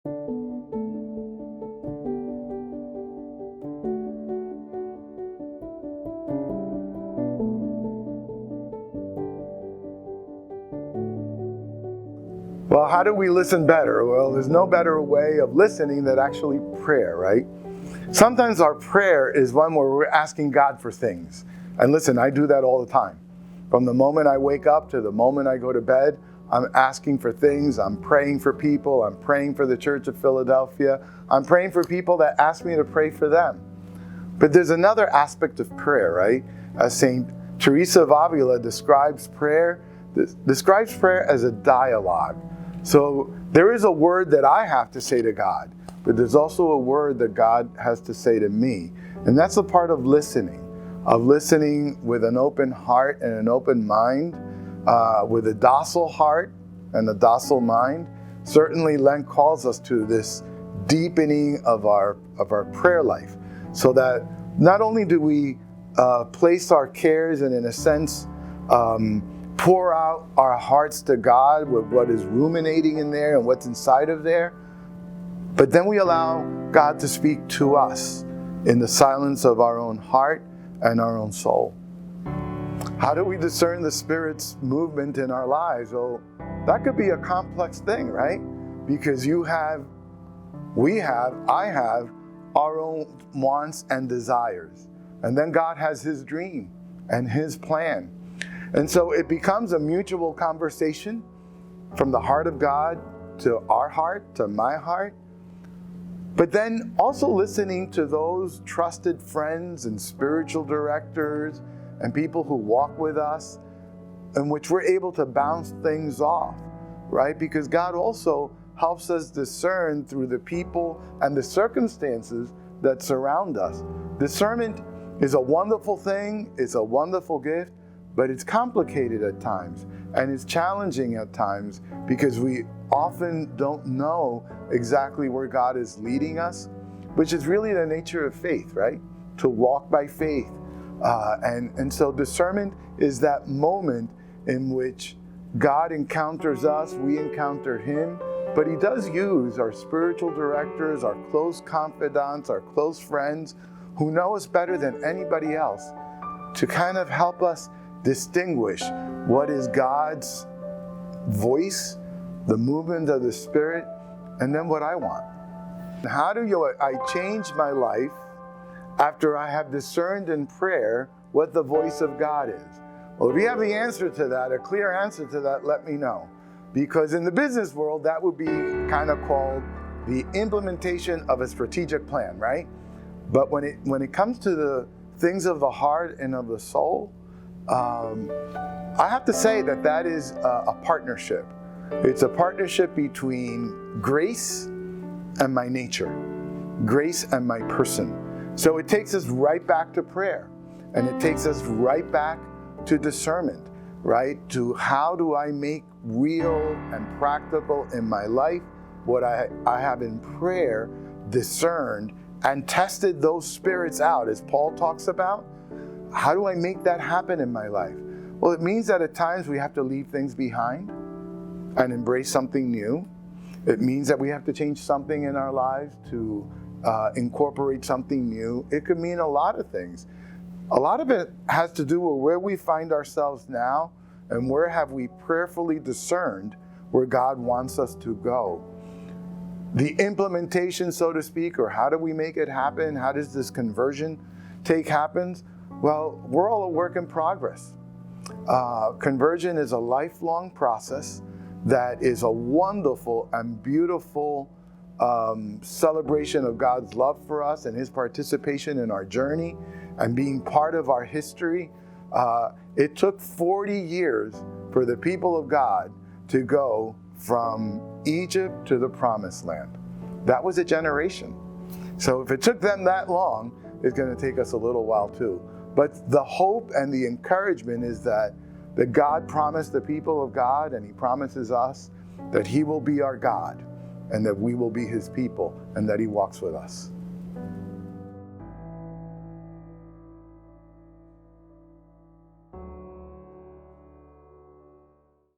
Well, how do we listen better? Well, there's no better way of listening than actually prayer, right? Sometimes our prayer is one where we're asking God for things. And listen, I do that all the time. From the moment I wake up to the moment I go to bed, I'm asking for things. I'm praying for people. I'm praying for the Church of Philadelphia. I'm praying for people that ask me to pray for them. But there's another aspect of prayer, right? As St. Teresa of Avila describes prayer as a dialogue. So there is a word that I have to say to God, but there's also a word that God has to say to me. And that's a part of listening with an open heart and an open mind, with a docile heart and a docile mind. Certainly Lent calls us to this deepening of our prayer life, so that not only do we place our cares and in a sense pour out our hearts to God with what is ruminating in there and what's inside of there, but then we allow God to speak to us in the silence of our own heart and our own soul. How do we discern the Spirit's movement in our lives? Well, that could be a complex thing, right? Because I have our own wants and desires. And then God has His dream and His plan. And so it becomes a mutual conversation from the heart of God to our heart, to my heart. But then also listening to those trusted friends and spiritual directors and people who walk with us, in which we're able to bounce things off, right? Because God also helps us discern through the people and the circumstances that surround us. Discernment is a wonderful thing, it's a wonderful gift, but it's complicated at times, and it's challenging at times because we often don't know exactly where God is leading us, which is really the nature of faith, right? To walk by faith. And so discernment is that moment in which God encounters us, we encounter Him, but He does use our spiritual directors, our close confidants, our close friends, who know us better than anybody else, to kind of help us distinguish what is God's voice, the movement of the Spirit, and then what I want. How do I change my life after I have discerned in prayer what the voice of God is? Well, if you have the answer to that, a clear answer to that, let me know. Because in the business world, that would be kind of called the implementation of a strategic plan, right? But when it comes to the things of the heart and of the soul, I have to say that is a partnership. It's a partnership between grace and my nature, grace and my person. So it takes us right back to prayer, and it takes us right back to discernment, right? To how do I make real and practical in my life what I have in prayer discerned and tested those spirits out, as Paul talks about. How do I make that happen in my life? Well, it means that at times we have to leave things behind and embrace something new. It means that we have to change something in our lives to incorporate something new. It could mean a lot of things. A lot of it has to do with where we find ourselves now and where have we prayerfully discerned where God wants us to go. The implementation, so to speak, or how do we make it happen? How does this conversion happen? Well, we're all a work in progress. Conversion is a lifelong process that is a wonderful and beautiful celebration of God's love for us and His participation in our journey and being part of our history. It took 40 years for the people of God to go from Egypt to the Promised Land. That was a generation. So if it took them that long, it's going to take us a little while too. But the hope and the encouragement is that God promised the people of God, and He promises us that He will be our God and that we will be His people and that He walks with us.